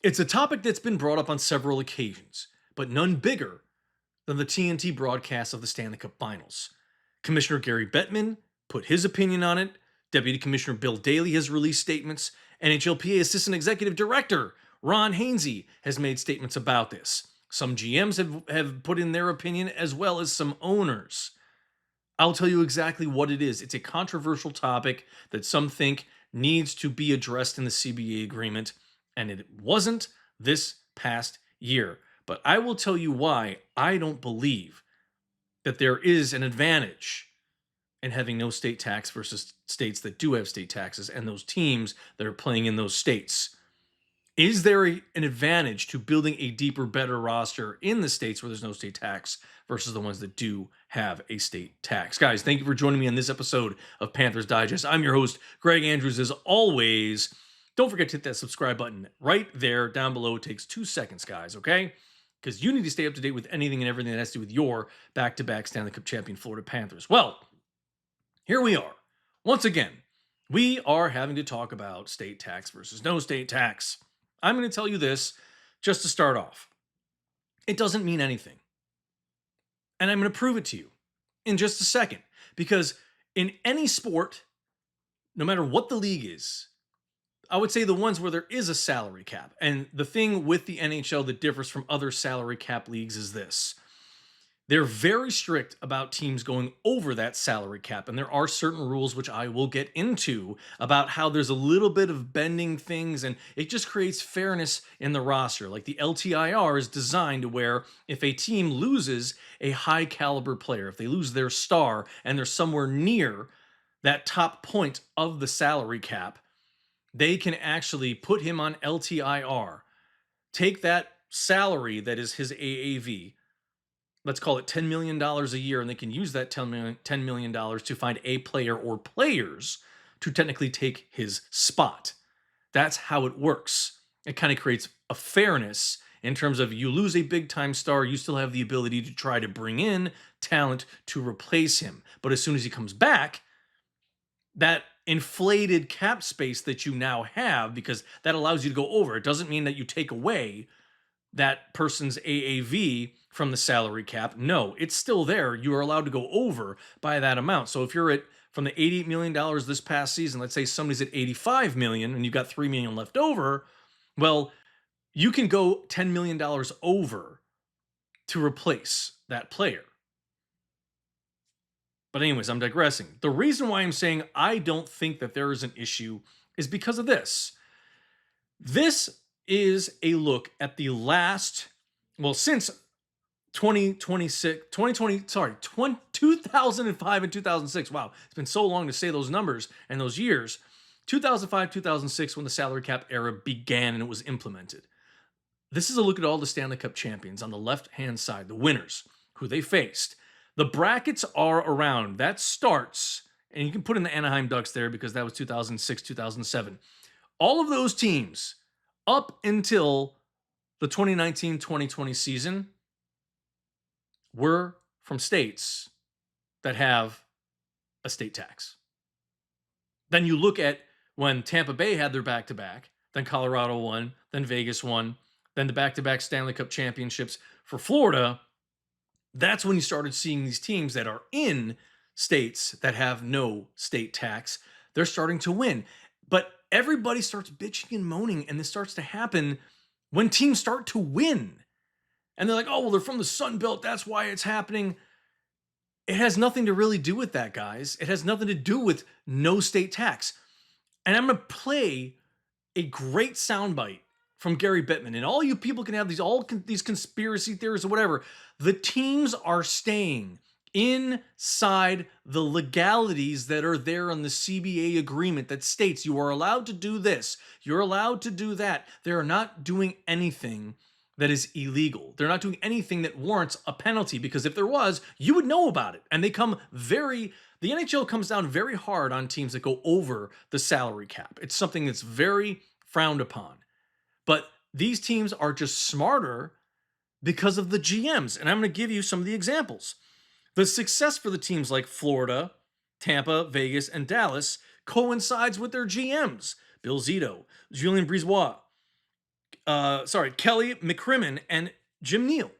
It's a topic that's been brought up on several occasions, but none bigger than the TNT broadcast of the Stanley Cup Finals. Commissioner Gary Bettman put his opinion on it. Deputy Commissioner Bill Daley has released statements. NHLPA Assistant Executive Director Ron Hainsey has made statements about this. Some GMs have put in their opinion, as well as some owners. I'll tell you exactly what it is. It's a controversial topic that some think needs to be addressed in the CBA agreement, and it wasn't this past year. But I will tell you why I don't believe that there is an advantage in having no state tax versus states that do have state taxes and those teams that are playing in those states. Is there an advantage to building a deeper, better roster in the states where there's no state tax versus the ones that do have a state tax? Guys, thank you for joining me on this episode of Panthers Digest. I'm your host, Greg Andrews, as always. Don't forget to hit that subscribe button right there down below. It takes 2 seconds, guys, okay? Because you need to stay up to date with anything and everything that has to do with your back-to-back Stanley Cup champion Florida Panthers. Well, here we are. Once again, we are having to talk about state tax versus no state tax. I'm going to tell you this just to start off. It doesn't mean anything. And I'm going to prove it to you in just a second. Because in any sport, no matter what the league is, I would say the ones where there is a salary cap. And the thing with the NHL that differs from other salary cap leagues is this. They're very strict about teams going over that salary cap. And there are certain rules, which I will get into, about how there's a little bit of bending things and it just creates fairness in the roster. Like the LTIR is designed to where if a team loses a high caliber player, if they lose their star and they're somewhere near that top point of the salary cap, they can actually put him on LTIR, take that salary that is his AAV, let's call it $10 million a year, and they can use that $10 million to find a player or players to technically take his spot. That's how it works. It kind of creates a fairness in terms of you lose a big-time star, you still have the ability to try to bring in talent to replace him. But as soon as he comes back, that inflated cap space that you now have, because that allows you to go over, it doesn't mean that you take away that person's AAV from the salary cap. No, it's still there. You are allowed to go over by that amount. So if you're at from the $88 million this past season, let's say somebody's at 85 million and you've got 3 million left over, well, you can go $10 million over to replace that player. But anyways, I'm digressing. The reason why I'm saying I don't think that there is an issue is because of this. This is a look at the last, well, since 2005 and 2006. Wow, it's been so long to say those numbers and those years. 2005, 2006, when the salary cap era began and it was implemented. This is a look at all the Stanley Cup champions on the left-hand side, the winners, who they faced. The brackets are around. That starts, and you can put in the Anaheim Ducks there because that was 2006, 2007. All of those teams up until the 2019-2020 season were from states that have a state tax. Then you look at when Tampa Bay had their back-to-back, then Colorado won, then Vegas won, then the back-to-back Stanley Cup championships for Florida. That's when you started seeing these teams that are in states that have no state tax. They're starting to win. But everybody starts bitching and moaning, and this starts to happen when teams start to win. And they're like, oh, well, they're from the Sun Belt. That's why it's happening. It has nothing to really do with that, guys. It has nothing to do with no state tax. And I'm going to play a great soundbite from Gary Bettman. And all you people can have these conspiracy theories or whatever. The teams are staying inside the legalities that are there on the CBA agreement that states you are allowed to do this, you're allowed to do that. They're not doing anything that is illegal. They're not doing anything that warrants a penalty, because if there was, you would know about it. And the NHL comes down very hard on teams that go over the salary cap. It's something that's very frowned upon. But these teams are just smarter because of the GMs. And I'm going to give you some of the examples. The success for the teams like Florida, Tampa, Vegas, and Dallas coincides with their GMs. Bill Zito, Julien Brisebois, Kelly McCrimmon and Jim Neal.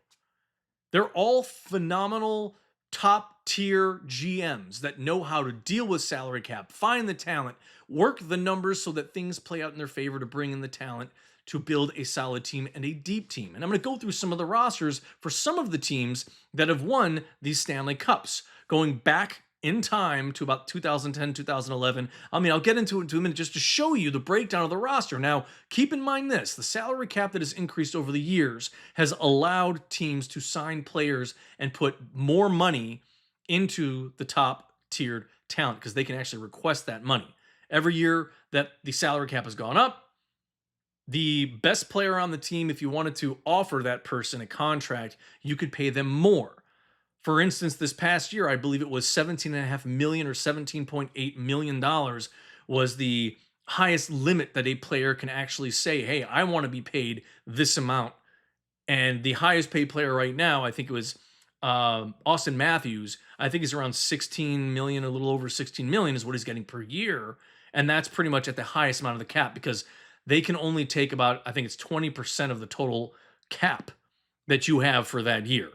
They're all phenomenal top tier GMs that know how to deal with salary cap, find the talent, work the numbers so that things play out in their favor to bring in the talent to build a solid team and a deep team. And I'm going to go through some of the rosters for some of the teams that have won these Stanley Cups, going back in time to about 2010, 2011. I mean, I'll get into it in a minute just to show you the breakdown of the roster. Now, keep in mind this, the salary cap that has increased over the years has allowed teams to sign players and put more money into the top tiered talent because they can actually request that money. Every year that the salary cap has gone up, the best player on the team, if you wanted to offer that person a contract, you could pay them more. For instance, this past year, I believe it was $17.5 million or $17.8 million was the highest limit that a player can actually say, hey, I want to be paid this amount. And the highest paid player right now, I think it was Austin Matthews. I think he's around 16 million, a little over 16 million is what he's getting per year. And that's pretty much at the highest amount of the cap because they can only take about, I think it's 20% of the total cap that you have for that year.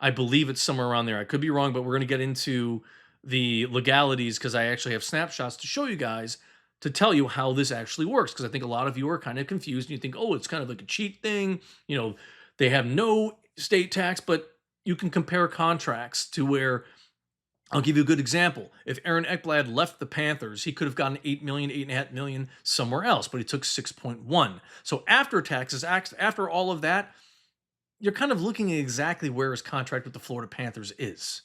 I believe it's somewhere around there. I could be wrong, but we're going to get into the legalities because I actually have snapshots to show you guys to tell you how this actually works. Because I think a lot of you are kind of confused and you think, oh, it's kind of like a cheat thing. You know, they have no state tax, but you can compare contracts to where I'll give you a good example. If Aaron Ekblad left the Panthers, he could have gotten 8 million, 8.5 million somewhere else, but he took 6.1. So after taxes, after all of that, you're kind of looking at exactly where his contract with the Florida Panthers is.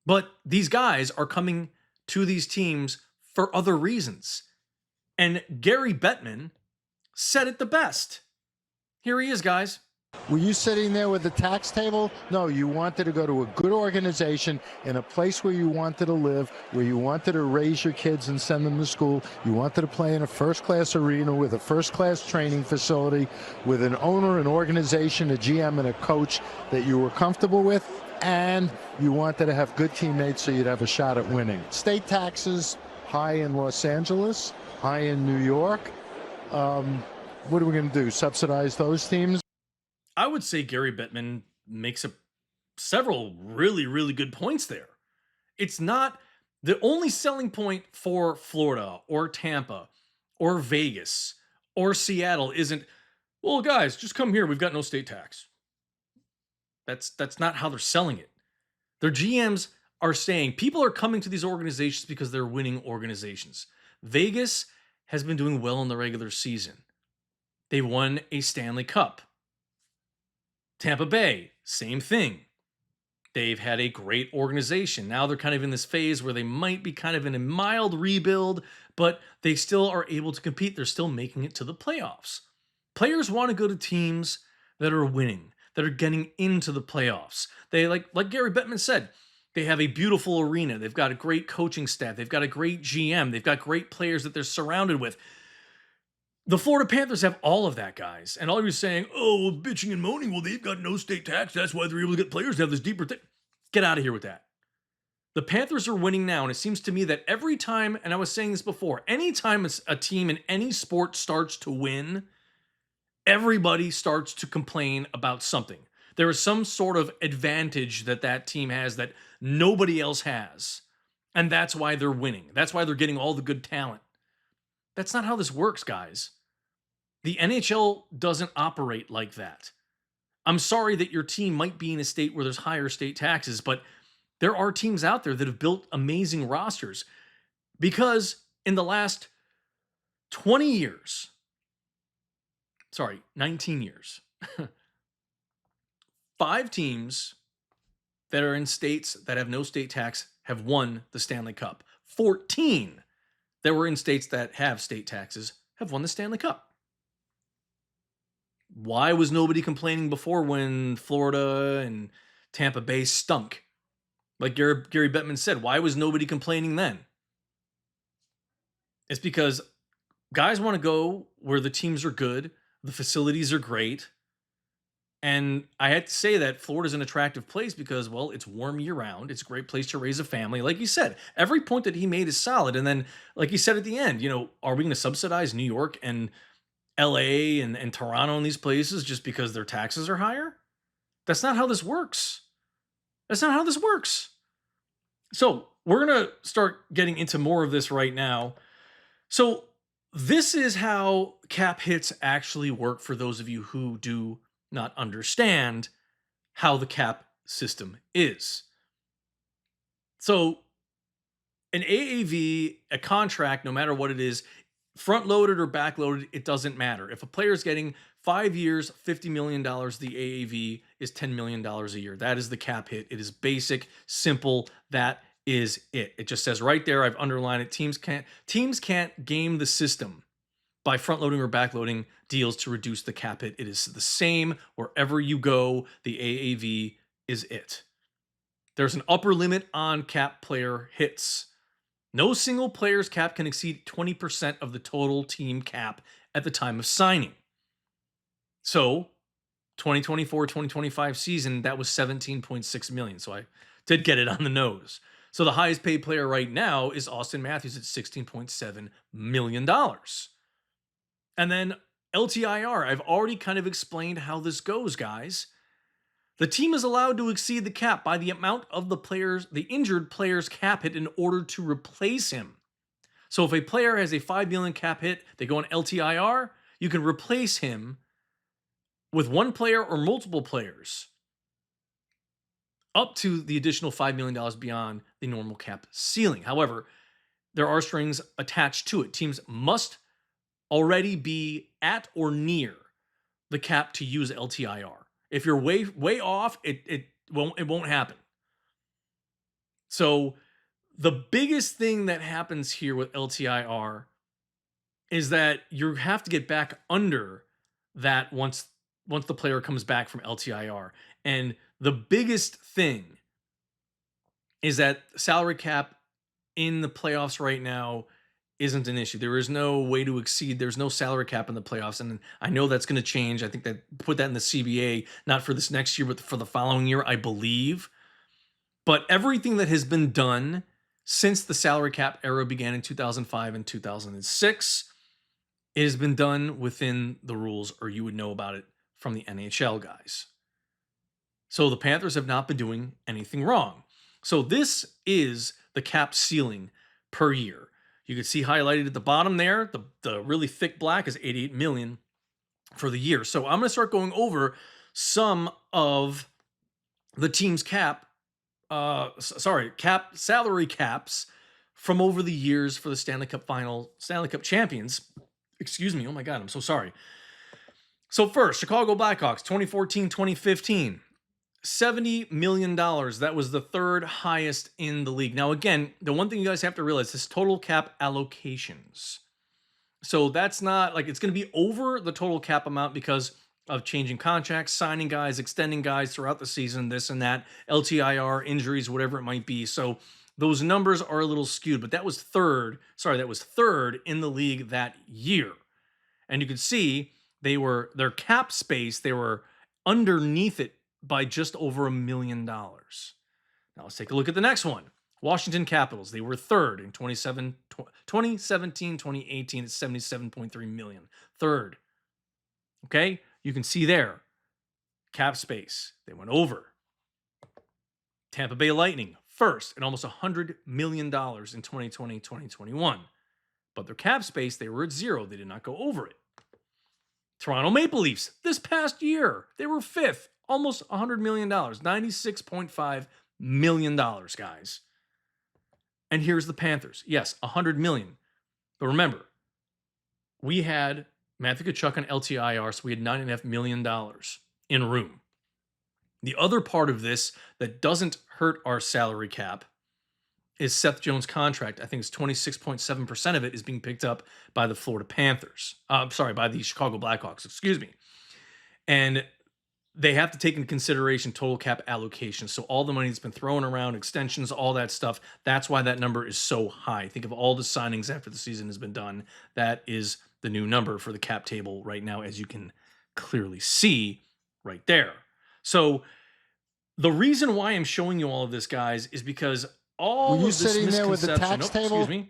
But these guys are coming to these teams for other reasons. And Gary Bettman said it the best. Here he is, guys. Were you sitting there with the tax table? No, you wanted to go to a good organization in a place where you wanted to live, where you wanted to raise your kids and send them to school. You wanted to play in a first-class arena with a first-class training facility, with an owner, an organization, a GM, and a coach that you were comfortable with, and you wanted to have good teammates so you'd have a shot at winning. State taxes high in Los Angeles, high in New York. What are we going to do, subsidize those teams? I would say Gary Bettman makes several really, really good points there. It's not the only selling point for Florida or Tampa or Vegas or Seattle isn't, well, guys, just come here. We've got no state tax. That's not how they're selling it. Their GMs are saying people are coming to these organizations because they're winning organizations. Vegas has been doing well in the regular season. They won a Stanley Cup. Tampa Bay, same thing. They've had a great organization. Now they're kind of in this phase where they might be kind of in a mild rebuild, but they still are able to compete. They're still making it to the playoffs. Players want to go to teams that are winning, that are getting into the playoffs. They like Gary Bettman said, they have a beautiful arena. They've got a great coaching staff. They've got a great GM. They've got great players that they're surrounded with. The Florida Panthers have all of that, guys. And all you're saying, oh, bitching and moaning, well, they've got no state tax. That's why they're able to get players to have this deeper thing. Get out of here with that. The Panthers are winning now, and it seems to me that every time, and I was saying this before, anytime a team in any sport starts to win, everybody starts to complain about something. There is some sort of advantage that team has that nobody else has. And that's why they're winning. That's why they're getting all the good talent. That's not how this works, guys. The NHL doesn't operate like that. I'm sorry that your team might be in a state where there's higher state taxes, but there are teams out there that have built amazing rosters because in the last 19 years, 5 teams that are in states that have no state tax have won the Stanley Cup. 14 that were in states that have state taxes have won the Stanley Cup. Why was nobody complaining before when Florida and Tampa Bay stunk? Like Gary Bettman said, why was nobody complaining then? It's because guys want to go where the teams are good, the facilities are great, and I had to say that Florida's an attractive place because, well, it's warm year-round. It's a great place to raise a family. Like you said, every point that he made is solid. And then, like he said at the end, are we going to subsidize New York and LA and Toronto and these places just because their taxes are higher. That's not how this works. That's not how this works. So we're going to start getting into more of this right now. So this is how cap hits actually work for those of you who do not understand how the cap system is. So an AAV, a contract, no matter what it is, front loaded or back loaded, it doesn't matter. If a player is getting 5 years, $50 million, the AAV is $10 million a year. That is the cap hit. It is basic, simple. That is it. It just says right there, I've underlined it. Teams can't game the system by front loading or back loading deals to reduce the cap hit. It is the same wherever you go. The AAV is it. There's an upper limit on cap player hits. No single player's cap can exceed 20% of the total team cap at the time of signing. So 2024-2025 season, that was 17.6 million. So I did get it on the nose. So the highest paid player right now is Austin Matthews at $16.7 million. And then LTIR, I've already kind of explained how this goes, guys. The team is allowed to exceed the cap by the amount of the injured player's cap hit in order to replace him. So if a player has a $5 million cap hit, they go on LTIR, you can replace him with one player or multiple players up to the additional $5 million beyond the normal cap ceiling. However, there are strings attached to it. Teams must already be at or near the cap to use LTIR. If you're way off, it won't happen. So the biggest thing that happens here with LTIR is that you have to get back under that once the player comes back from LTIR. And the biggest thing is that salary cap in the playoffs right now isn't an issue. There is no way to exceed. There's no salary cap in the playoffs. And I know that's going to change. I think that put that in the CBA, not for this next year, but for the following year, I believe. But everything that has been done since the salary cap era began in 2005 and 2006, it has been done within the rules, or you would know about it from the NHL guys. So the Panthers have not been doing anything wrong. So this is the cap ceiling per year. You can see highlighted at the bottom there, the really thick black is 88 million for the year. So I'm going to start going over some of the team's salary caps from over the years for the Stanley Cup champions. Excuse me. Oh my God, I'm so sorry. So first, Chicago Blackhawks, 2014-2015. $70 million. That was the third highest in the league. Now, again, the one thing you guys have to realize is total cap allocations. So that's not like it's going to be over the total cap amount because of changing contracts, signing guys, extending guys throughout the season, this and that, LTIR, injuries, whatever it might be. So those numbers are a little skewed, but that was third in the league that year. And you can see their cap space, they were underneath it by just over $1 million. Now let's take a look at the next one. Washington Capitals. They were third in 2017, 2018 at $77.3 million. Third. Okay, you can see there, cap space. They went over. Tampa Bay Lightning, first at almost $100 million in 2020, 2021. But their cap space, they were at zero. They did not go over it. Toronto Maple Leafs, this past year, they were fifth, almost $100 million, $96.5 million, guys. And here's the Panthers. Yes, $100 million. But remember, we had Matthew Tkachuk on LTIR, so we had $9.5 million in room. The other part of this that doesn't hurt our salary cap is Seth Jones' contract. I think it's 26.7% of it is being picked up by the Florida Panthers. By the Chicago Blackhawks, excuse me. And they have to take into consideration total cap allocation. So all the money that's been thrown around, extensions, all that stuff, that's why that number is so high. Think of all the signings after the season has been done. That is the new number for the cap table right now, as you can clearly see right there. So the reason why I'm showing you all of this, guys, is because all of this sitting there with the misconception, tax table?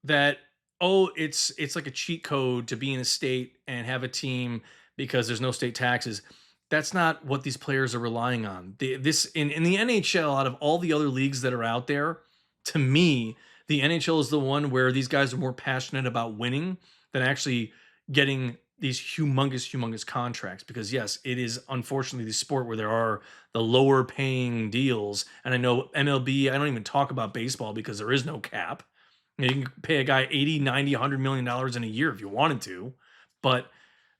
that oh, it's like a cheat code to be in a state and have a team because there's no state taxes. That's not what these players are relying on. This in the NHL, out of all the other leagues that are out there, to me, the NHL is the one where these guys are more passionate about winning than actually getting these humongous contracts. Because yes, it is unfortunately the sport where there are the lower paying deals. And I know MLB, I don't even talk about baseball because there is no cap. You can pay a guy 80, 90, $100 million in a year if you wanted to. But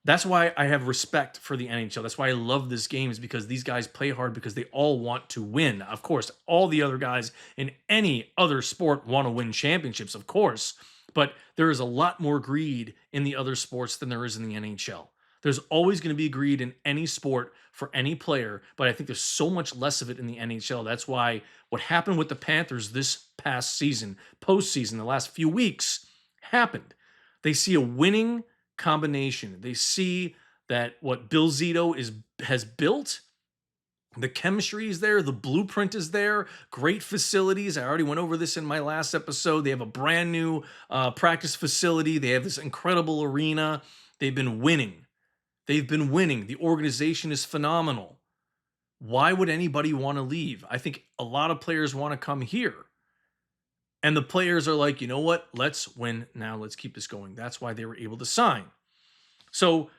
that's why I have respect for the NHL. That's why I love this game, is because these guys play hard because they all want to win. Of course, all the other guys in any other sport want to win championships, of course. But there is a lot more greed in the other sports than there is in the NHL. There's always going to be greed in any sport for any player, but I think there's so much less of it in the NHL. That's why what happened with the Panthers this past season, postseason, the last few weeks, happened. They see a winning combination. They see that what Bill Zito has built, the chemistry is there, the blueprint is there, great facilities. I already went over this in my last episode. They have a brand new practice facility. They have this incredible arena. They've been winning. They've been winning. The organization is phenomenal. Why would anybody want to leave? I think a lot of players want to come here. And the players are like, you know what? Let's win now. Let's keep this going. That's why they were able to sign. So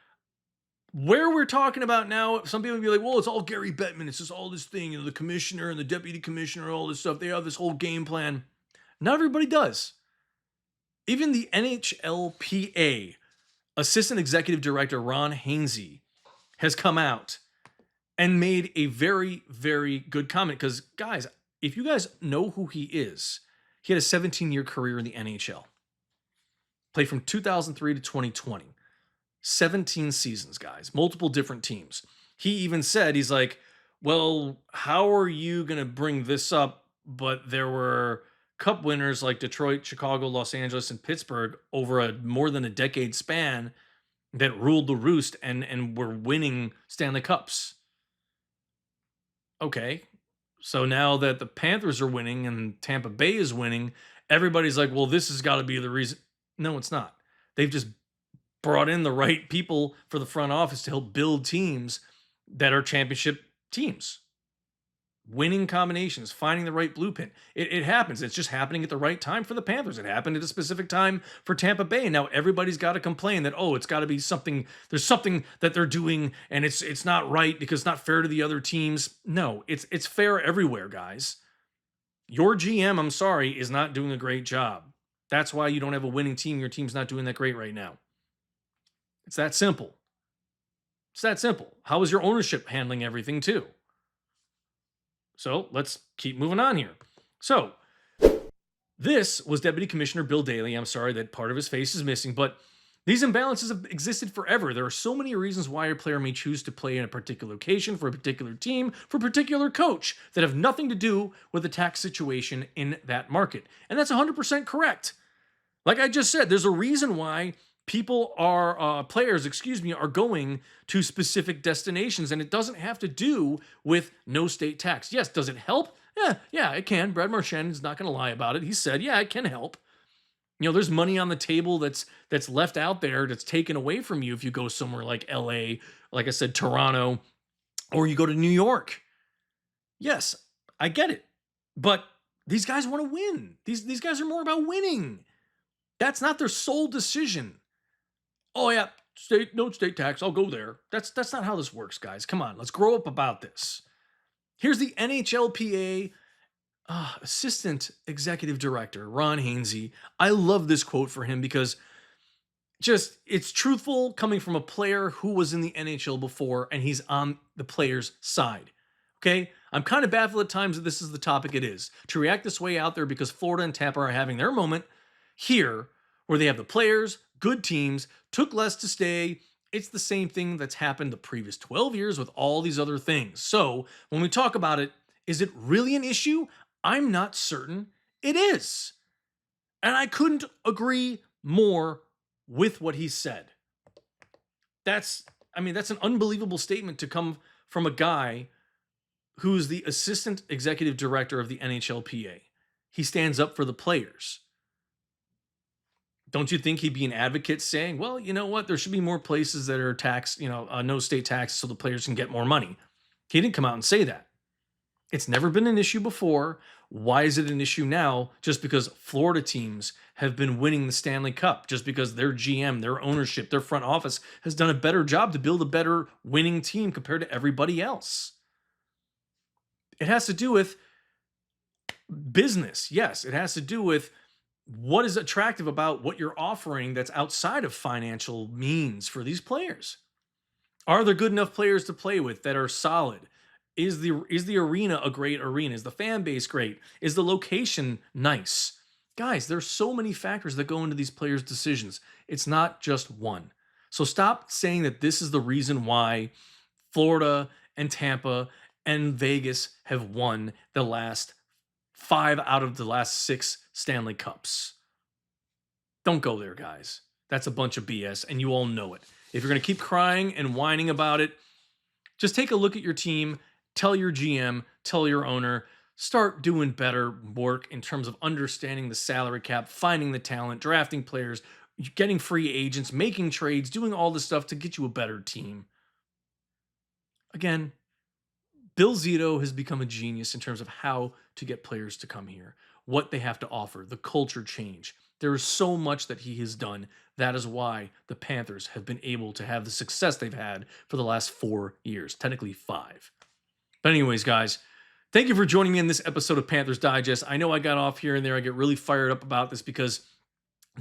where we're talking about now, some people would be like, well, it's all Gary Bettman. It's just all this thing, the commissioner and the deputy commissioner, all this stuff. They have this whole game plan. Not everybody does. Even the NHLPA assistant executive director, Ron Hainsey, has come out and made a very, very good comment. Because, guys, if you guys know who he is, he had a 17-year career in the NHL. Played from 2003 to 2020. 17 seasons, guys. Multiple different teams. He even said, he's like, well, how are you going to bring this up? But there were cup winners like Detroit, Chicago, Los Angeles, and Pittsburgh over a more than a decade span that ruled the roost and were winning Stanley Cups. Okay. So now that the Panthers are winning and Tampa Bay is winning, everybody's like, well, this has got to be the reason. No, it's not. They've just brought in the right people for the front office to help build teams that are championship teams. Winning combinations, finding the right blueprint. It happens. It's just happening at the right time for the Panthers. It happened at a specific time for Tampa Bay. And now everybody's got to complain that, oh, it's got to be something. There's something that they're doing and it's not right because it's not fair to the other teams. No, it's fair everywhere, guys. Your GM, I'm sorry, is not doing a great job. That's why you don't have a winning team. Your team's not doing that great right now. It's that simple. It's that simple. How is your ownership handling everything too? So let's keep moving on here. So this was Deputy Commissioner Bill Daley. I'm sorry that part of his face is missing, but these imbalances have existed forever. There are so many reasons why a player may choose to play in a particular location, for a particular team, for a particular coach that have nothing to do with the tax situation in that market. And that's 100% correct. Like I just said, there's a reason why players are going to specific destinations, and it doesn't have to do with no state tax. Yes, does it help? Yeah, it can. Brad Marchand is not going to lie about it. He said, yeah, it can help. There's money on the table that's left out there that's taken away from you if you go somewhere like LA, like I said, Toronto, or you go to New York. Yes, I get it. But these guys want to win. These guys are more about winning. That's not their sole decision. Oh yeah, no state tax, I'll go there. That's not how this works, guys. Come on, let's grow up about this. Here's the NHLPA Assistant Executive Director, Ron Hainsey. I love this quote for him because it's truthful coming from a player who was in the NHL before and he's on the player's side. Okay? I'm kind of baffled at times that this is the topic it is. To react this way out there because Florida and Tampa are having their moment here where they have the players, good teams, took less to stay. It's the same thing that's happened the previous 12 years with all these other things. So when we talk about it, is it really an issue? I'm not certain it is. And I couldn't agree more with what he said. That's an unbelievable statement to come from a guy who's the assistant executive director of the NHLPA. He stands up for the players. Don't you think he'd be an advocate saying, well, you know what? There should be more places that are taxed, no state taxes so the players can get more money. He didn't come out and say that. It's never been an issue before. Why is it an issue now? Just because Florida teams have been winning the Stanley Cup, just because their GM, their ownership, their front office has done a better job to build a better winning team compared to everybody else. It has to do with business. Yes, it has to do with what is attractive about what you're offering that's outside of financial means for these players. Are there good enough players to play with that are solid? Is the arena a great arena? Is the fan base great? Is the location nice? Guys, there's so many factors that go into these players' decisions. It's not just one. So stop saying that this is the reason why Florida and Tampa and Vegas have won the last 5 out of the last 6 Stanley Cups. Don't go there, guys. That's a bunch of BS, and you all know it. If you're going to keep crying and whining about it, just take a look at your team, tell your GM, tell your owner, start doing better work in terms of understanding the salary cap, finding the talent, drafting players, getting free agents, making trades, doing all this stuff to get you a better team. Again, Bill Zito has become a genius in terms of how to get players to come here, what they have to offer, the culture change. There is so much that he has done. That is why the Panthers have been able to have the success they've had for the last 4 years, technically 5. But anyways, guys, thank you for joining me in this episode of Panthers Digest. I know I got off here and there. I get really fired up about this because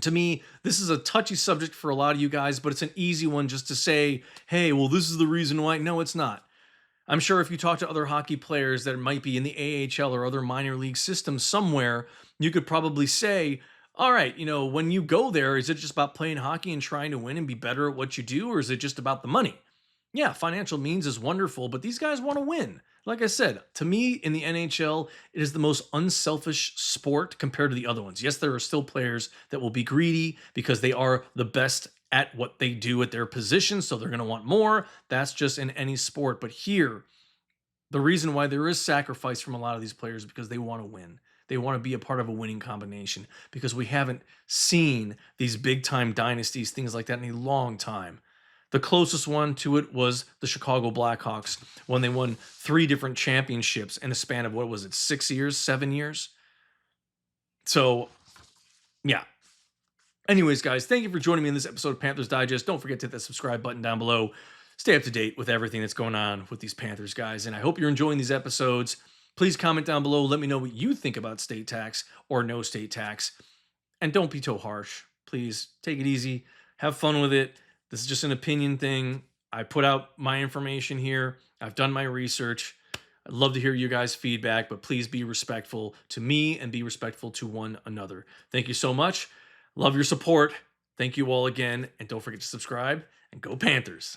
to me, this is a touchy subject for a lot of you guys, but it's an easy one just to say, hey, well, this is the reason why. No, it's not. I'm sure if you talk to other hockey players that might be in the AHL or other minor league systems somewhere, you could probably say, all right, when you go there, is it just about playing hockey and trying to win and be better at what you do, or is it just about the money? Yeah, financial means is wonderful, but these guys want to win. Like I said, to me in the NHL, it is the most unselfish sport compared to the other ones. Yes, there are still players that will be greedy because they are the best at what they do at their position, so they're going to want more. That's just in any sport. But here, the reason why there is sacrifice from a lot of these players is because they want to win. They want to be a part of a winning combination because we haven't seen these big time dynasties, things like that in a long time. The closest one to it was the Chicago Blackhawks when they won 3 different championships in a span of, 6 years, 7 years? So, yeah. Anyways, guys, thank you for joining me in this episode of Panthers Digest. Don't forget to hit that subscribe button down below. Stay up to date with everything that's going on with these Panthers, guys. And I hope you're enjoying these episodes. Please comment down below. Let me know what you think about state tax or no state tax. And don't be too harsh. Please take it easy. Have fun with it. This is just an opinion thing. I put out my information here. I've done my research. I'd love to hear you guys' feedback, but please be respectful to me and be respectful to one another. Thank you so much. Love your support. Thank you all again. And don't forget to subscribe and go Panthers.